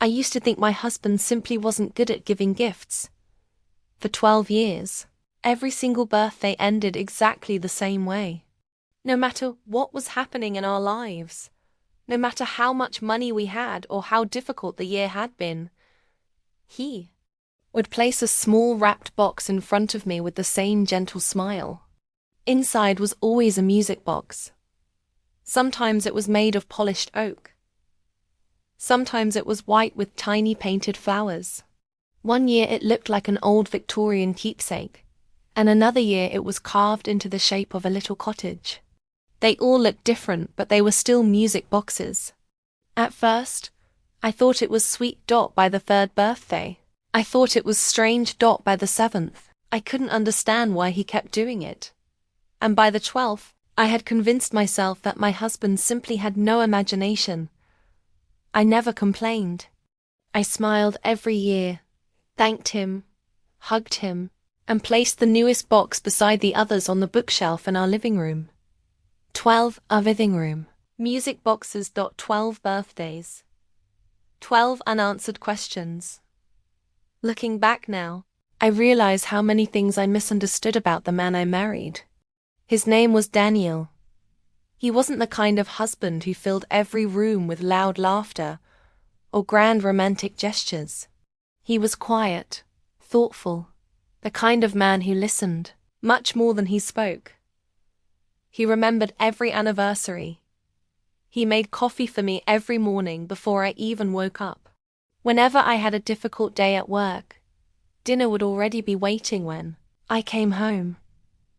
used to think my husband simply wasn't good at giving gifts. For 12 years, every single birthday ended exactly the same way. No matter what was happening in our lives, no matter how much money we had or how difficult the year had been, he would place a small wrapped box in front of me with the same gentle smile. Inside was always a music box. Sometimes it was made of polished oak. Sometimes it was white with tiny painted flowers. One year it looked like an old Victorian keepsake, and another year it was carved into the shape of a little cottage. They all looked different, but they were still music boxes. At first, I thought it was Sweet Dot by the 3rd birthday. I thought it was Strange Dot by the 7th. I couldn't understand why he kept doing it. And by the 12th, I had convinced myself that my husband simply had no imagination. I never complained. I smiled every year, thanked him, hugged him, and placed the newest box beside the others on the bookshelf in our living room. 12, our living room. Music boxes. 12 birthdays. 12 unanswered questions. Looking back now, I realize how many things I misunderstood about the man I married. His name was Daniel. He wasn't the kind of husband who filled every room with loud laughter or grand romantic gestures. He was quiet, thoughtful, the kind of man who listened, much more than he spoke. He remembered every anniversary. He made coffee for me every morning before I even woke up. Whenever I had a difficult day at work, dinner would already be waiting when I came home.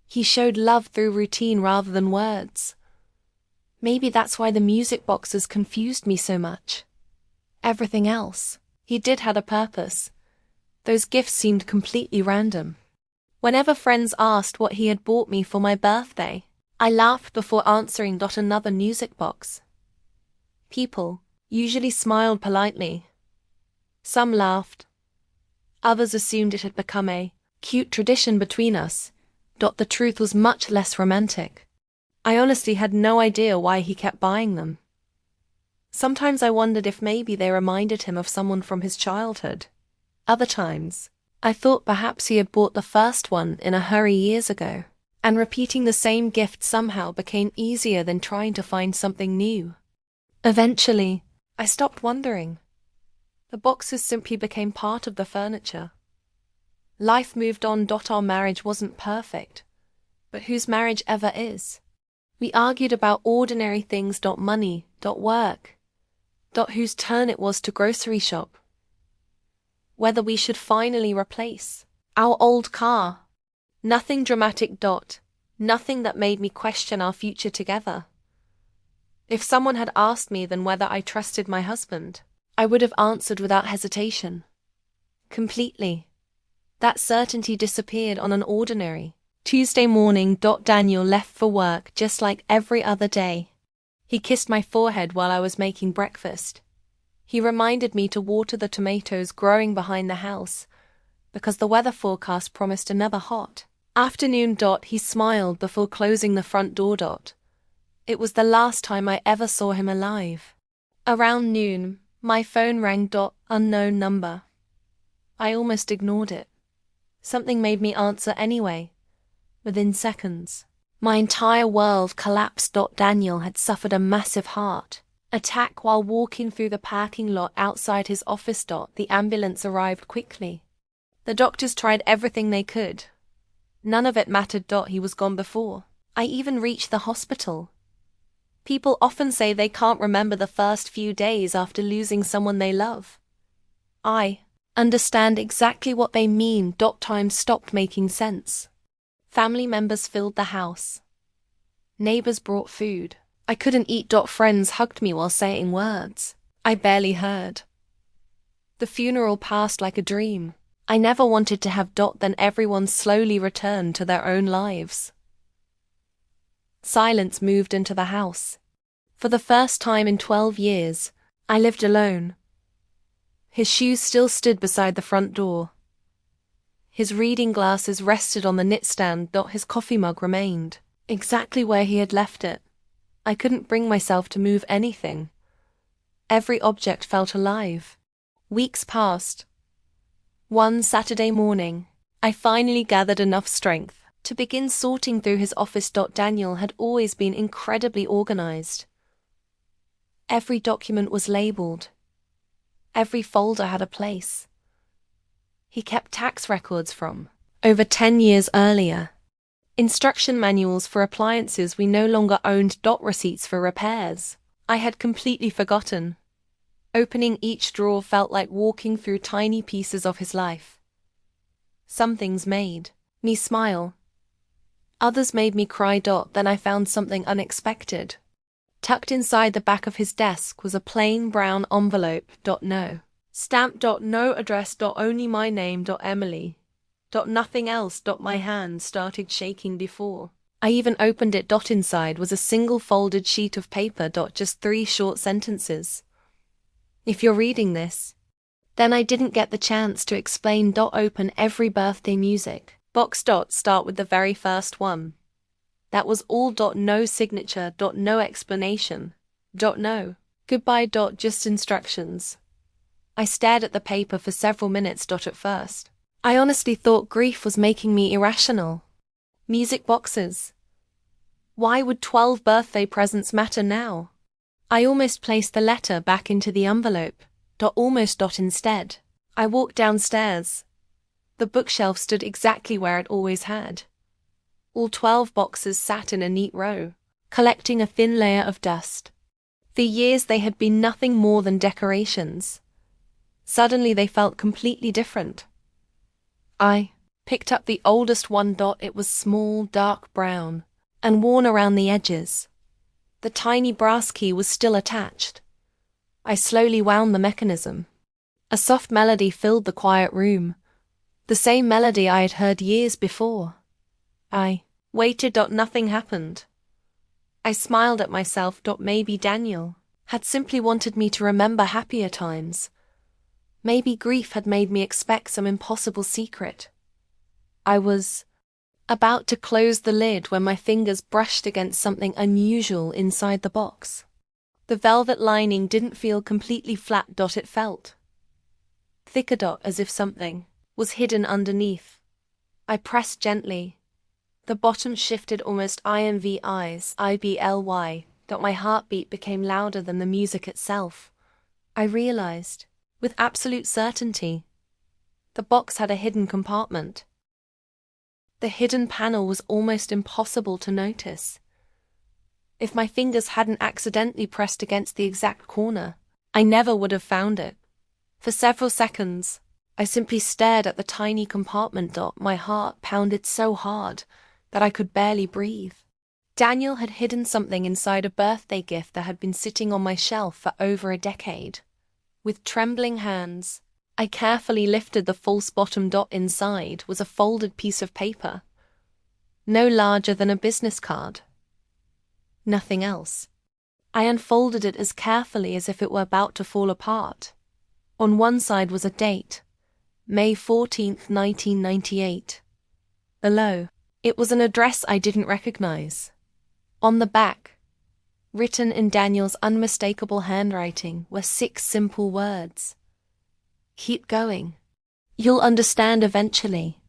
He showed love through routine rather than words. Maybe that's why the music boxes confused me so much. Everything else he did had a purpose. Those gifts seemed completely random. Whenever friends asked what he had bought me for my birthday, I laughed before answering. Another music box. People usually smiled politely. Some laughed. Others assumed it had become a cute tradition between us. The truth was much less romantic. I honestly had no idea why he kept buying them. Sometimes I wondered if maybe they reminded him of someone from his childhood. Other times, I thought perhaps he had bought the first one in a hurry years ago, and repeating the same gift somehow became easier than trying to find something new. Eventually, I stopped wondering. The boxes simply became part of the furniture. Life moved on. Our marriage wasn't perfect, but whose marriage ever is? We argued about ordinary things. Money, work, whose turn it was to grocery shop, whether we should finally replace our old car. Nothing dramatic. Nothing that made me question our future together. If someone had asked me then whether I trusted my husband, I would have answered without hesitation. Completely. That certainty disappeared on an ordinary Tuesday morning. Daniel left for work just like every other day. He kissed my forehead while I was making breakfast. He reminded me to water the tomatoes growing behind the house, because the weather forecast promised another hot afternoon. He smiled before closing the front door. It was the last time I ever saw him alive. Around noon, my phone rang. Unknown number. I almost ignored it. Something made me answer anyway. Within seconds, my entire world collapsed. Daniel had suffered a massive heart attack while walking through the parking lot outside his office. The ambulance arrived quickly. The doctors tried everything they could. None of it mattered. He was gone before I even reached the hospital. People often say they can't remember the first few days after losing someone they love. I understand exactly what they mean. Time stopped making sense. Family members filled the house. Neighbors brought food. I couldn't eat. Friends hugged me while saying words I barely heard. The funeral passed like a dream. I never wanted to have. Then everyone slowly returned to their own lives. Silence moved into the house. For the first time in 12 years, I lived alone. His shoes still stood beside the front door. His reading glasses rested on the knitstand. His coffee mug remained exactly where he had left it. I couldn't bring myself to move anything. Every object felt alive. Weeks passed. One Saturday morning, I finally gathered enough strength to begin sorting through his office. Daniel had always been incredibly organized. Every document was labeled. Every folder had a place. He kept tax records from over 10 years earlier, instruction manuals for appliances we no longer owned. Receipts for repairs I had completely forgotten. Opening each drawer felt like walking through tiny pieces of his life. Some things made me smile. Others made me cry. Then I found something unexpected. Tucked inside the back of his desk was a plain brown envelope. No stamp. No address. Only my name. Emily. Nothing else. My hand started shaking before I even opened it. Inside was a single folded sheet of paper. Just 3 short sentences. If you're reading this, then I didn't get the chance to explain. Open every birthday music box. Start with the very first one. That was all. No signature. No explanation. No goodbye. Just instructions. I stared at the paper for several minutes. At first, I honestly thought grief was making me irrational. Music boxes. Why would 12 birthday presents matter now? I almost placed the letter back into the envelope. Almost. Instead, I walked downstairs. The bookshelf stood exactly where it always had. All 12 boxes sat in a neat row, collecting a thin layer of dust. For years they had been nothing more than decorations. Suddenly they felt completely different. I picked up the oldest one. It was small, dark brown, and worn around the edges. The tiny brass key was still attached. I slowly wound the mechanism. A soft melody filled the quiet room, the same melody I had heard years before. I waited. Nothing happened. I smiled at myself. Maybe Daniel had simply wanted me to remember happier times. Maybe grief had made me expect some impossible secret. I was about to close the lid when my fingers brushed against something unusual inside the box. The velvet lining didn't feel completely flat. It felt thicker. As if something was hidden underneath. I pressed gently. The bottom shifted almost IBLY. My heartbeat became louder than the music itself. I realized, with absolute certainty, the box had a hidden compartment. The hidden panel was almost impossible to notice. If my fingers hadn't accidentally pressed against the exact corner, I never would have found it. For several seconds, I simply stared at the tiny compartment. My heart pounded so hard that I could barely breathe. Daniel had hidden something inside a birthday gift that had been sitting on my shelf for over a decade. With trembling hands, I carefully lifted the false bottom. Inside was a folded piece of paper, no larger than a business card. Nothing else. I unfolded it as carefully as if it were about to fall apart. On one side was a date, May 14th, 1998. Below, it was an address I didn't recognize. On the back, written in Daniel's unmistakable handwriting, were 6 simple words. Keep going. You'll understand eventually.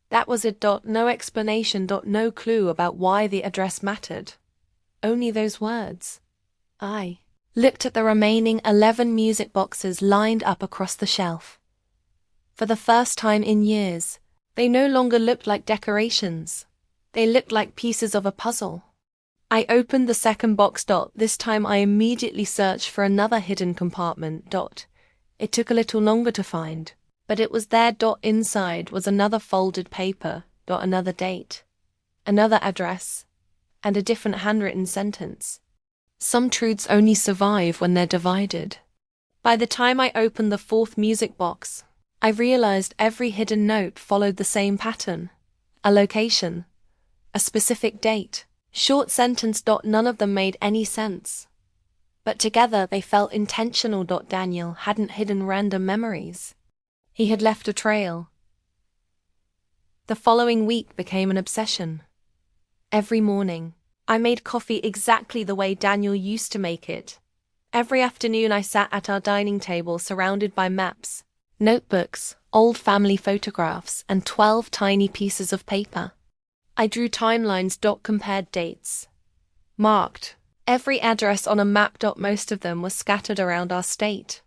That was it. No explanation. No clue about why the address mattered. Only those words. I looked at the remaining 11 music boxes lined up across the shelf. For the first time in years, they no longer looked like decorations. They looked like pieces of a puzzle. I opened the second box. This time I immediately searched for another hidden compartment. It took a little longer to find, but it was there. Inside was another folded paper. Another date, another address, and a different handwritten sentence. Some truths only survive when they're divided. By the time I opened the 4th music box, I realized every hidden note followed the same pattern. A location, a specific date, short sentence. None of them made any sense. But together they felt intentional. Daniel hadn't hidden random memories. He had left a trail. The following week became an obsession. Every morning, I made coffee exactly the way Daniel used to make it. Every afternoon I sat at our dining table surrounded by maps, notebooks, old family photographs, and 12 tiny pieces of paper. I drew timelines. Compared dates. Marked every address on a map. Most of them were scattered around our state.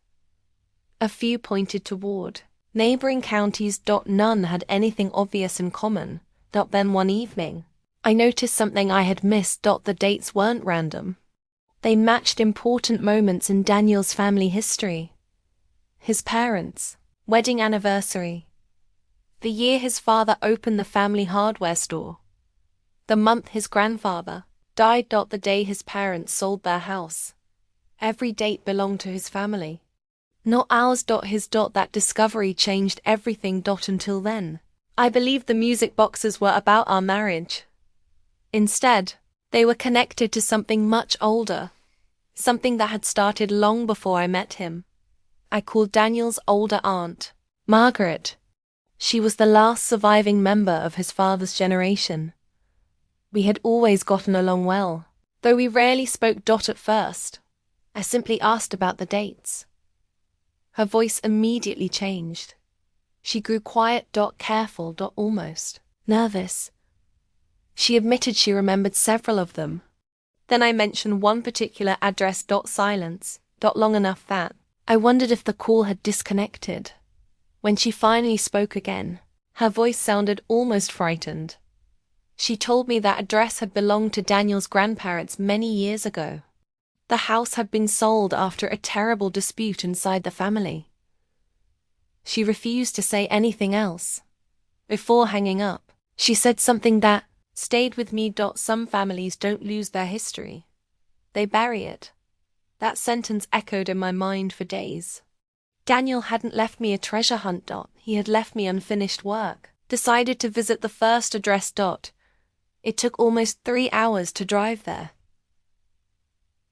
A few pointed toward neighboring counties. None had anything obvious in common. Then one evening, I noticed something I had missed. The dates weren't random. They matched important moments in Daniel's family history. His parents' wedding anniversary. The year his father opened the family hardware store. The month his grandfather died. The day his parents sold their house. Every date belonged to his family, not ours. His. That discovery changed everything. Until then, I believed the music boxes were about our marriage. Instead, they were connected to something much older, something that had started long before I met him. I called Daniel's older aunt, Margaret. She was the last surviving member of his father's generation. We had always gotten along well, though we rarely spoke. At first, I simply asked about the dates. Her voice immediately changed. She grew quiet. Careful. Almost nervous. She admitted she remembered several of them. Then I mentioned one particular address. Silence. Long enough that I wondered if the call had disconnected. When she finally spoke again, her voice sounded almost frightened. She told me that address had belonged to Daniel's grandparents many years ago. The house had been sold after a terrible dispute inside the family. She refused to say anything else. Before hanging up, she said something that stayed with me. Some families don't lose their history. They bury it. That sentence echoed in my mind for days. Daniel hadn't left me a treasure hunt. He had left me unfinished work. Decided to visit the first address. It took almost 3 hours to drive there.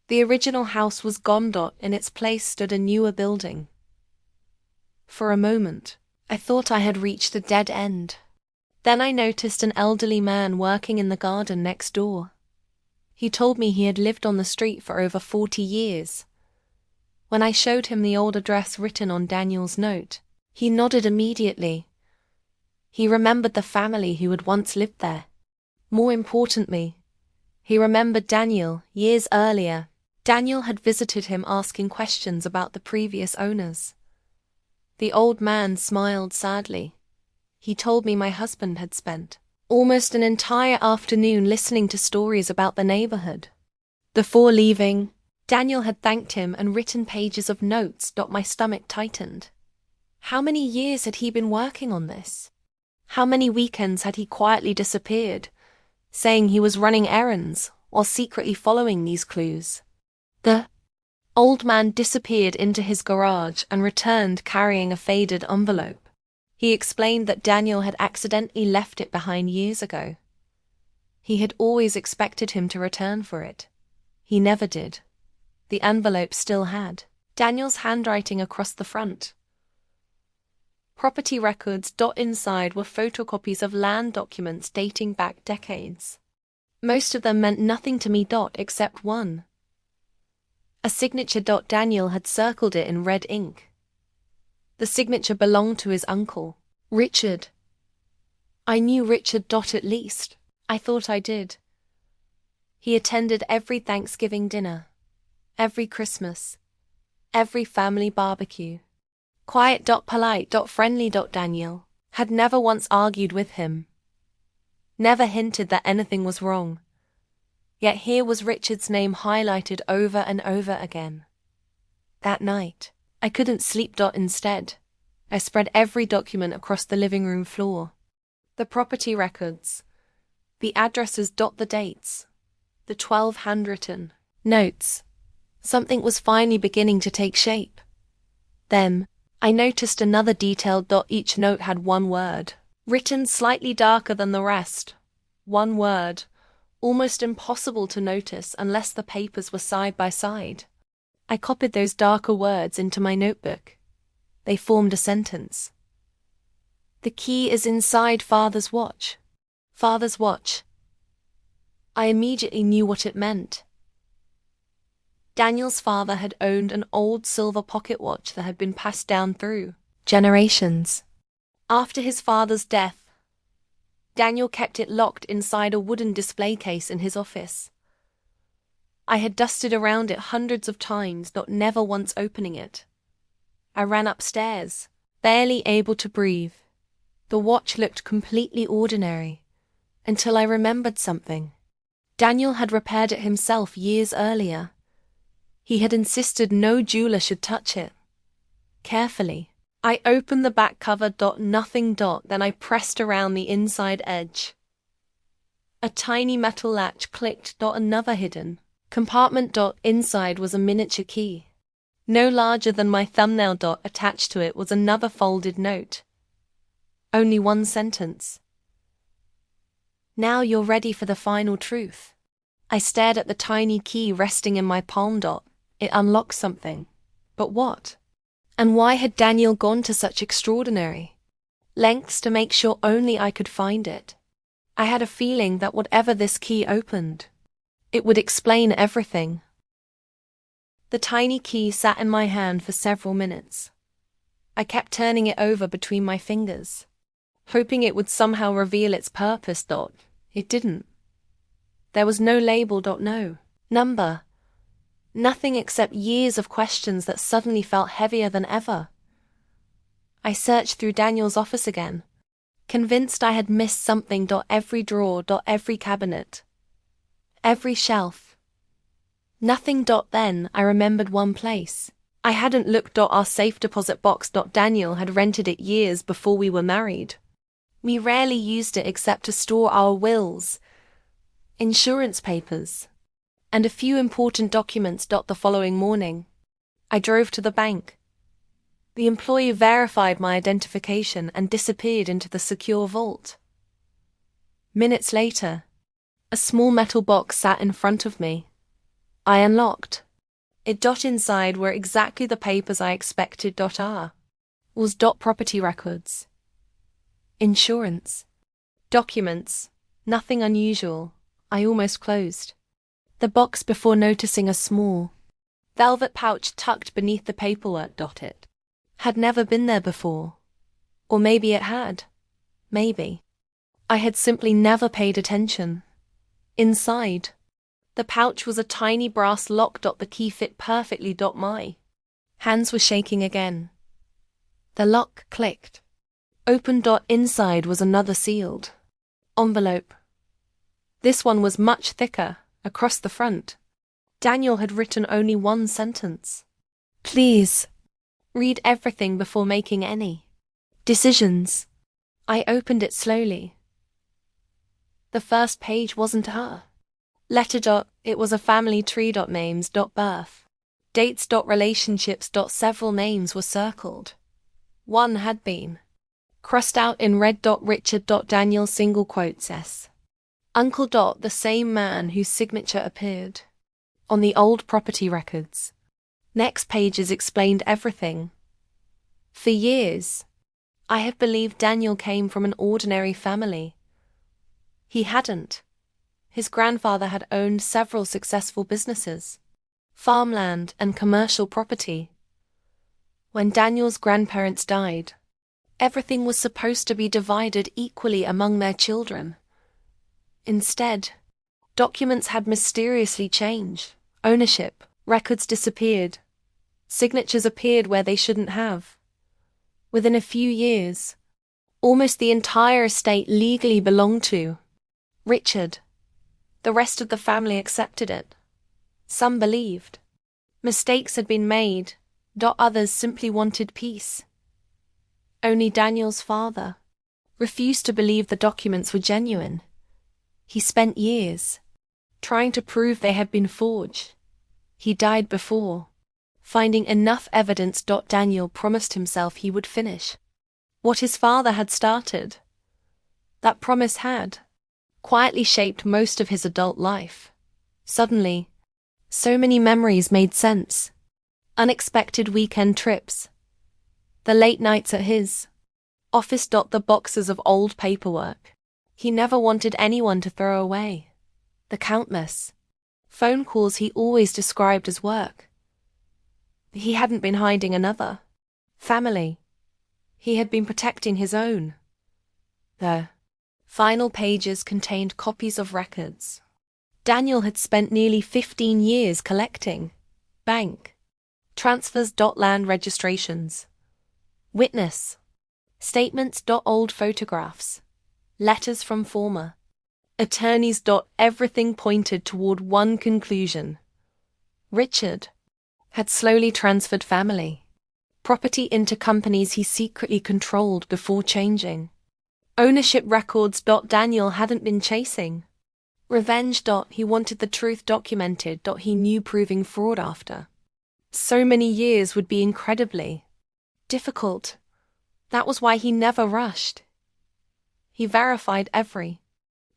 The original house was gone. In its place stood a newer building. For a moment, I thought I had reached a dead end. Then I noticed an elderly man working in the garden next door. He told me he had lived on the street for over 40 years. When I showed him the old address written on Daniel's note, he nodded immediately. He remembered the family who had once lived there. More importantly, he remembered Daniel. Years earlier, Daniel had visited him asking questions about the previous owners. The old man smiled sadly. He told me my husband had spent almost an entire afternoon listening to stories about the neighborhood. Before leaving, Daniel had thanked him and written pages of notes. My stomach tightened. How many years had he been working on this? How many weekends had he quietly disappeared, saying he was running errands while secretly following these clues? The old man disappeared into his garage and returned carrying a faded envelope. He explained that Daniel had accidentally left it behind years ago. He had always expected him to return for it. He never did. The envelope still had Daniel's handwriting across the front. Property records. Inside were photocopies of land documents dating back decades. Most of them meant nothing to me. Except one. A signature. Daniel had circled it in red ink. The signature belonged to his uncle, Richard. I knew Richard. At least, I thought I did. He attended every Thanksgiving dinner, every Christmas, every family barbecue. Quiet. Polite. Friendly. Daniel had never once argued with him, never hinted that anything was wrong. Yet here was Richard's name highlighted over and over again. That night, I couldn't sleep. Instead, I spread every document across the living room floor. The property records, the addresses. The dates, the 12 handwritten notes. Something was finally beginning to take shape. Then, I noticed another detail. Each note had one word, written slightly darker than the rest. One word, almost impossible to notice unless the papers were side by side. I copied those darker words into my notebook. They formed a sentence. The key is inside Father's watch. Father's watch. I immediately knew what it meant. Daniel's father had owned an old silver pocket watch that had been passed down through generations. After his father's death, Daniel kept it locked inside a wooden display case in his office. I had dusted around it hundreds of times, not never once opening it. I ran upstairs, barely able to breathe. The watch looked completely ordinary, until I remembered something. Daniel had repaired it himself years earlier. He had insisted no jeweler should touch it. Carefully, I opened the back cover. Nothing. Then I pressed around the inside edge. A tiny metal latch clicked. Another hidden compartment. Inside was a miniature key. No larger than my thumbnail. Attached to it was another folded note. Only one sentence. Now you're ready for the final truth. I stared at the tiny key resting in my palm. It unlocked something. But what? And why had Daniel gone to such extraordinary lengths to make sure only I could find it? I had a feeling that whatever this key opened, it would explain everything. The tiny key sat in my hand for several minutes. I kept turning it over between my fingers, hoping it would somehow reveal its purpose. It didn't. There was no label. No number. Nothing except years of questions that suddenly felt heavier than ever. I searched through Daniel's office again, convinced I had missed something. Every drawer. Every cabinet. Every shelf. Nothing. Then I remembered one place. I hadn't looked. Our safe deposit box. Daniel had rented it years before we were married. We rarely used it except to store our wills, insurance papers, and a few important documents. The following morning, I drove to the bank. The employee verified my identification and disappeared into the secure vault. Minutes later, a small metal box sat in front of me. I unlocked it. Inside were exactly the papers I expected. Was property records, insurance, documents, nothing unusual. I almost closed the box before noticing a small velvet pouch tucked beneath the paperwork. It had never been there before. Or maybe it had. Maybe I had simply never paid attention. Inside the pouch was a tiny brass lock. The key fit perfectly. My hands were shaking again. The lock clicked. Open. Inside was another sealed envelope. This one was much thicker. Across the front, Daniel had written only one sentence. Please, read everything before making any decisions. I opened it slowly. The first page wasn't her letter. It was a family tree. Names. Birth dates. Relationships. Several names were circled. One had been crossed out in red. Richard. Daniel. Single quotes S. Uncle. The same man whose signature appeared on the old property records. Next pages explained everything. For years, I have believed Daniel came from an ordinary family. He hadn't. His grandfather had owned several successful businesses, farmland and commercial property. When Daniel's grandparents died, everything was supposed to be divided equally among their children. Instead, documents had mysteriously changed. Ownership records disappeared. Signatures appeared where they shouldn't have. Within a few years, almost the entire estate legally belonged to Richard. The rest of the family accepted it. Some believed mistakes had been made. Others simply wanted peace. Only Daniel's father refused to believe the documents were genuine. He spent years trying to prove they had been forged. He died before finding enough evidence. Daniel promised himself he would finish what his father had started. That promise had quietly shaped most of his adult life. Suddenly, so many memories made sense. Unexpected weekend trips, the late nights at his office. The boxes of old paperwork he never wanted anyone to throw away. The countless phone calls he always described as work. He hadn't been hiding another family. He had been protecting his own. The final pages contained copies of records Daniel had spent nearly 15 years collecting: bank transfers, land registrations, witness statements, old photographs, letters from former attorneys. Everything pointed toward one conclusion: Richard had slowly transferred family property into companies he secretly controlled before changing ownership records. Daniel hadn't been chasing revenge. He wanted the truth documented. He knew proving fraud after so many years would be incredibly difficult. That was why he never rushed. He verified every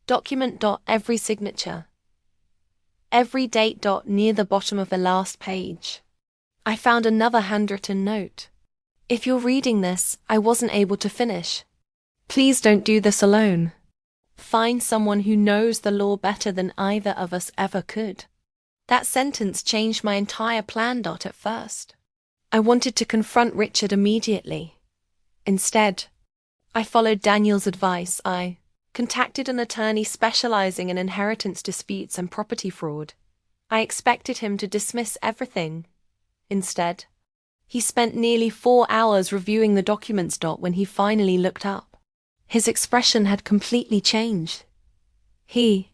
document. Every signature, every date. Near the bottom of the last page, I found another handwritten note. If you're reading this, I wasn't able to finish. Please don't do this alone. Find someone who knows the law better than either of us ever could. That sentence changed my entire plan. At first, I wanted to confront Richard immediately. Instead, I followed Daniel's advice. I contacted an attorney specializing in inheritance disputes and property fraud. I expected him to dismiss everything. Instead, he spent nearly 4 hours reviewing the documents. When he finally looked up, his expression had completely changed. He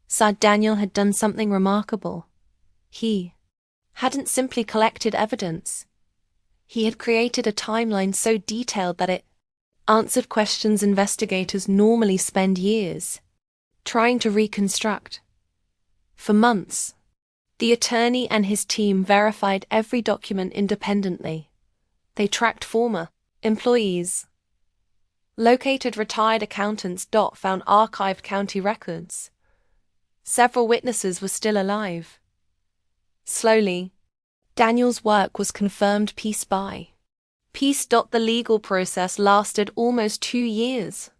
saw Daniel had done something remarkable. He hadn't simply collected evidence. He had created a timeline so detailed that it answered questions investigators normally spend years trying to reconstruct. For months, the attorney and his team verified every document independently. They tracked former employees, located retired accountants. Found archived county records. Several witnesses were still alive. Slowly, Daniel's work was confirmed piece by piece. The legal process lasted almost 2 years.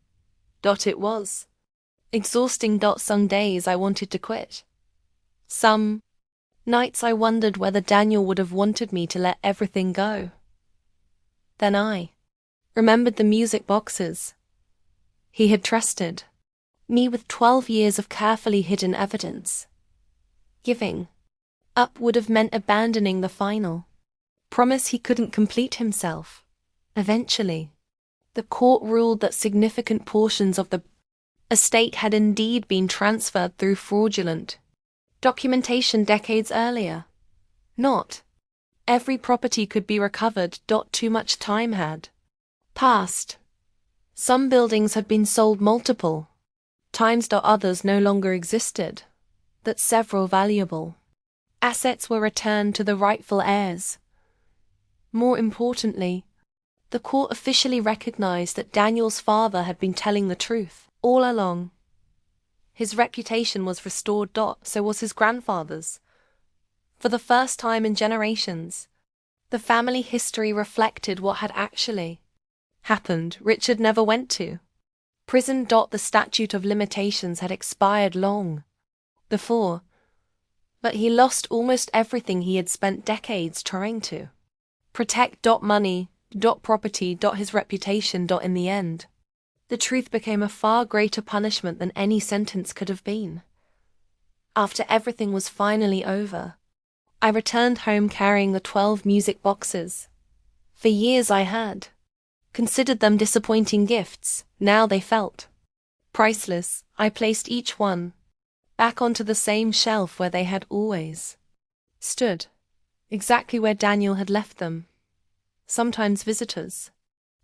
It was exhausting. Some days I wanted to quit. Some nights I wondered whether Daniel would have wanted me to let everything go. Then I remembered the music boxes. He had trusted me with 12 years of carefully hidden evidence. Giving up would have meant abandoning the final promise he couldn't complete himself. Eventually, the court ruled that significant portions of the estate had indeed been transferred through fraudulent documentation decades earlier. Not every property could be recovered. Too much time had passed. Some buildings had been sold multiple times. Others no longer existed. That several valuable assets were returned to the rightful heirs. More importantly, the court officially recognized that Daniel's father had been telling the truth all along. His reputation was restored. So was his grandfather's. For the first time in generations, the family history reflected what had actually happened. Richard never went to prison. The statute of limitations had expired long before, but he lost almost everything he had spent decades trying to protect. Money, property, his reputation. In the end, the truth became a far greater punishment than any sentence could have been. After everything was finally over, I returned home carrying the 12 music boxes. For years I had considered them disappointing gifts. Now they felt priceless. I placed each one back onto the same shelf where they had always stood, exactly where Daniel had left them. Sometimes visitors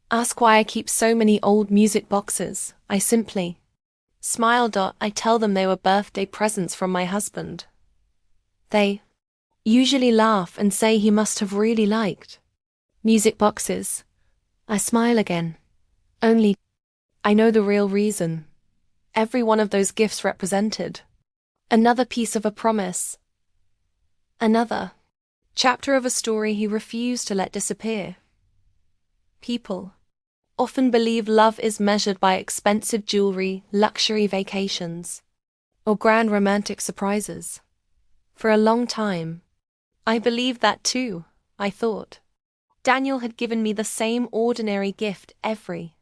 ask why I keep so many old music boxes. I simply smile. I tell them they were birthday presents from my husband. They usually laugh and say he must have really liked music boxes. I smile again. Only I know the real reason. Every one of those gifts represented another piece of a promise. Another chapter of a story he refused to let disappear. People often believe love is measured by expensive jewelry, luxury vacations, or grand romantic surprises. For a long time, I believed that too. I thought Daniel had given me the same ordinary gift every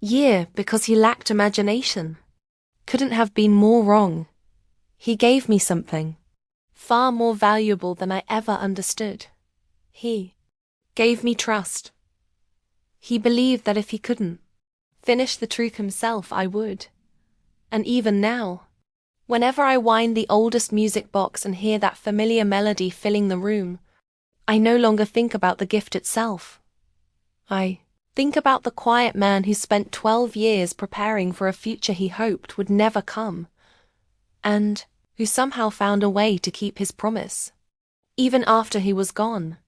year because he lacked imagination. Couldn't have been more wrong. He gave me something far more valuable than I ever understood. He gave me trust. He believed that if he couldn't finish the truth himself, I would. And even now, whenever I wind the oldest music box and hear that familiar melody filling the room, I no longer think about the gift itself. I think about the quiet man who spent 12 years preparing for a future he hoped would never come, and who somehow found a way to keep his promise, even after he was gone.